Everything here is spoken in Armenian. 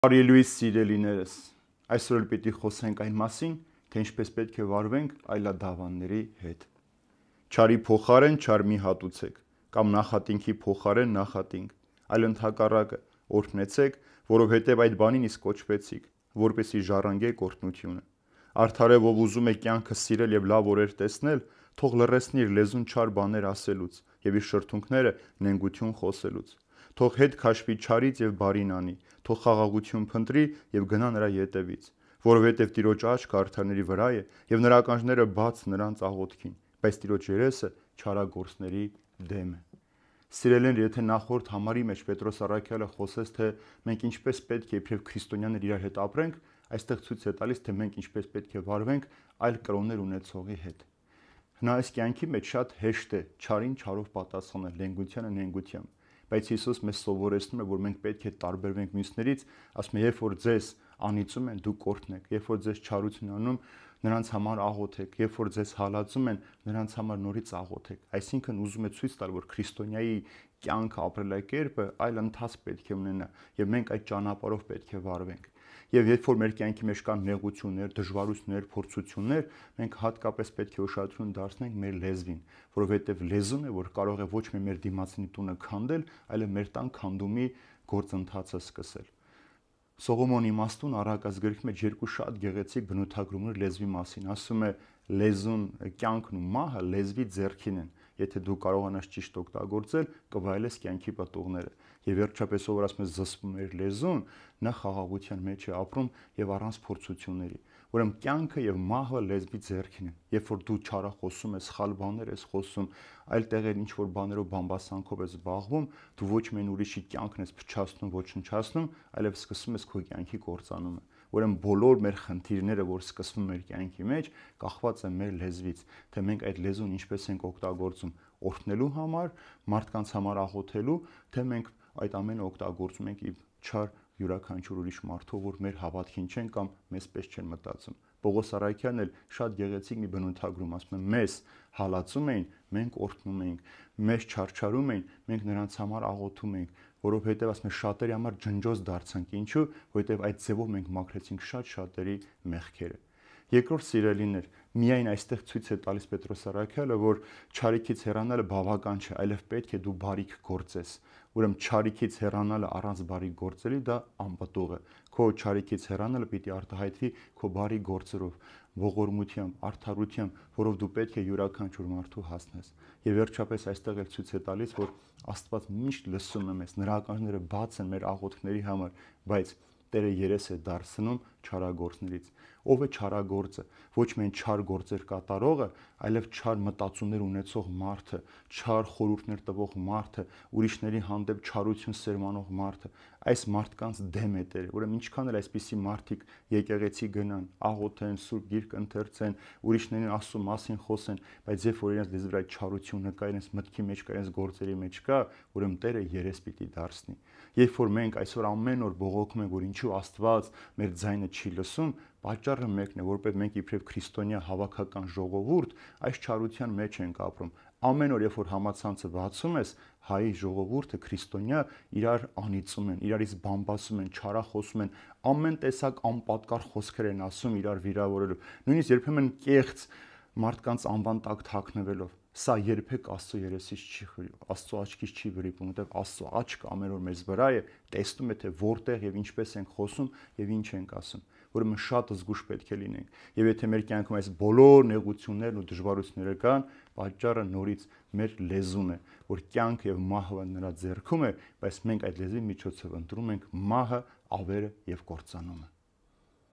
Բարի լույս սիրելիներս, այսօր էլ պիտի խոսենք այն մասին, թե ինչպես պետք է վարվենք այլադավանների հետ։ Չարի փոխարեն չար մի հատուցեք, կամ նախատինքի փոխարեն նախատինք, այլ ընդհակառակը օրհնեցեք, որովհետև այդ բանին իսկ կոչվեցիք, որպեսզի ժառանգեք օրհնությունը։ Արդարև ով ուզում է կյանքը սիրել եւ լավ օրեր տեսնել, թող լռեցնի իր լեզուն չար բաներ ասելուց եւ իր շրթունքները նենգություն խոսելուց։ Թող հետ քաշվի չարից եւ բարին անի, թող խաղաղություն փնտրի եւ գնա նրա ետևից, որովհետեւ Տիրոջ աչքը արդարների վրա է եւ նրա ականջները բաց նրանց աղոթքին, բայց Տիրոջ երեսը չարագործների դեմ է։ Սիրելիներ, եթե նախորդ համարի մեջ Պետրոս առաքյալը խոսեց, թե մենք ինչպես պետք է իբրև քրիստոնյաներ իրար հետ ապրենք, այստեղ ցույց է տալիս, թե մենք ինչպես պետք է վարվենք այլ կրոններ ունեցողի հետ։ Հնայես կյանքի մեջ շատ հեշտ է չարին չարով պատասխանել, լենգությանը նենգությամբ, բայց Հիսուս մեզ սովորեցնում է, որ մենք պետք է տարբերվենք մյուսներից, ասում է, երբ որ ձեզ անիծում են, դուք օրհնեք, երբ որ ձեզ չարություն անում, նրանց համար աղոթեք, երբ որ ձեզ հալածում են, նրանց համար նորից աղոթեք։ Այսինքն ուզում է ցույց տալ, որ քրիստոնյայի կյանքը ապրելակերպը այլ ընթաց պետք է ունենա, եւ մենք այդ ճանապարհով պետք է վարվենք։ Եվ երբ որ մեր կյանքի մեջ կան նեղություններ, դժվարություններ, փորձություններ, մենք հատկապես պետք է ուշադրություն դարձնենք մեր լեզվին, որովհետև լեզուն է, որ կարող է ոչ միայն մեր դիմացինի տունը քանդել, այլև մեր տան քանդումի գործընթացը սկսել։ Սողոմոն իմաստուն առակած գրքի մեջ երկու շատ գեղեցիկ բնութագրումներ լեզվի մասին, ասում է լեզուն, կյանքն ու մահը լեզվի ձեռքին են, եթե դու կարողանաս ճիշտ օգտագործել, կվայելես կյանքի պատուղները։ Եվ վերջապես ով ասում է զսպում էր լեզուն, նա խաղաղության մեջ է ապրում եւ առանց փորձությունների։ Ուրեմն կյանքը եւ մահը լեզվի ձեռքին են։ Երբ որ դու չարախոսում ես, սխալ բաներ ես խոսում, այլ տեղեր ինչ որ բաներով բամբասանքով ես զբաղվում, դու ոչ միայն ուրիշի կյանքն ես փչացնում, ոչնչացնում, այլև սկսում ես քո կյանքի կործանումը։ Ուրեմն բոլոր մեր խնդիրները, որ սկսվում մեր կյանքի մեջ, կախված է մեր լեզվից, թե մենք այդ լեզուն ինչպես ենք օգտագործում օրհնելու համար, մարդկանց համար աղոթելու, թե մենք այդ ամենը օգտագործում ենք իմ չար յուրաքանչյուր ուրիշ մարդու, որ մեր հավատքին չեն կամ մեզ պես չեն մտածում։ Պողոս առաքյալն էլ շատ գեղեցիկ մի բնութագրում ասում է, մեզ հալածում էին, մենք օրհնում էինք, մեզ չարչարում էին, մենք նրանց համար աղոթում էինք, որովհետև ասում է շատերի համար ջնջոց դարձանք, ինչու, որովհետև այդ ձևով մենք մաքրեցինք շատ շատերի մեղքերը։ Երկրորդ սիրելիներ, միայն այստեղ ցույց է տալիս Պետրոս առաքյալը, որ չարիքից հեռանալը բավական չէ, այլև պետք է դու բարիք գործես։ Ուրեմն չարիքից հեռանալը առանց բարիք գործելի դա անպտուղ է։ Քո չարիքից հեռանալը պիտի արտահայտվի քո բարի գործերով, ողորմությամբ, արդարությամբ, որով դու պետք է յուրաքանչյուր մարդու հասնես։ Եվ վերջապես այստեղ էլ ցույց է տալիս, որ Աստված միշտ լսում է մեզ, նրա ականջները բաց են մեր աղոթքների համար, բայց Տերը երես է դարձնում չարագործներից։ Ով է չարագործը։ Ոչ միայն չար գործեր կատարողը, այլև չար մտածումներ ունեցող մարդը, չար խորհուրդներ տվող մարդը, ուրիշների հանդեպ չարություն սերմանող մարդը։ Այս մարդկանց դեմ է Տերը։ Ուրեմն ինչքան էլ այսպիսի մարդիկ եկեղեցի գնան, աղոթեն, սուրբ գիրք ընթերցեն, ուրիշներին Աստծո մասին խոսեն, բայց երբ որ իրենց լեզվի վրա չարությունը կա, իրենց մտքի մեջ կա, իրենց գործերի մեջ կա, ուրեմն Տերը երես պիտի դարձնի։ Երբ որ մենք այսօր ամեն օր բողոքում ենք, որ ինչու Աստված մեր ձայնը չի լսում, պատճառը մեկն է, որովհետև մենք իբրև քրիստոնյա հավաքական ժողովուրդ այս չարության մեջ ենք ապրում։ Ամեն օր, երբ որ համացանցը բացում ես, հայի ժողովուրդը քրիստոնյա իրար անիծում են, իրարից բամբասում են, չարախոսում են, ամեն տեսակ անպատկառ խոսքեր են ասում իրար վիրավորելու։ Նույնիսկ երբեմն կեղծ մարդկանց անվան տակ թաքնվելով։ Սա երբեք Աստծո երեսից չի խրի, Աստծո աչքից չի վրիպում, որտեղ Աստծո աչքը ամեն օր մեզ վրա է, տեսնում է, թե որտեղ եւ ինչպես ենք խոսում եւ ինչ ենք ասում։ Ուրեմն շատ զգուշ պետք է լինենք։ Եվ եթե մեր կյանքում այս բոլոր նեղություններն ու դժվարությունները կան, պատճառը նորից մեր լեզուն է, որ կյանքը եւ մահը նրա ձեռքում է, բայց մենք այդ լեզվի միջոցով ընտրում ենք մահը, ավերը եւ կործանումը։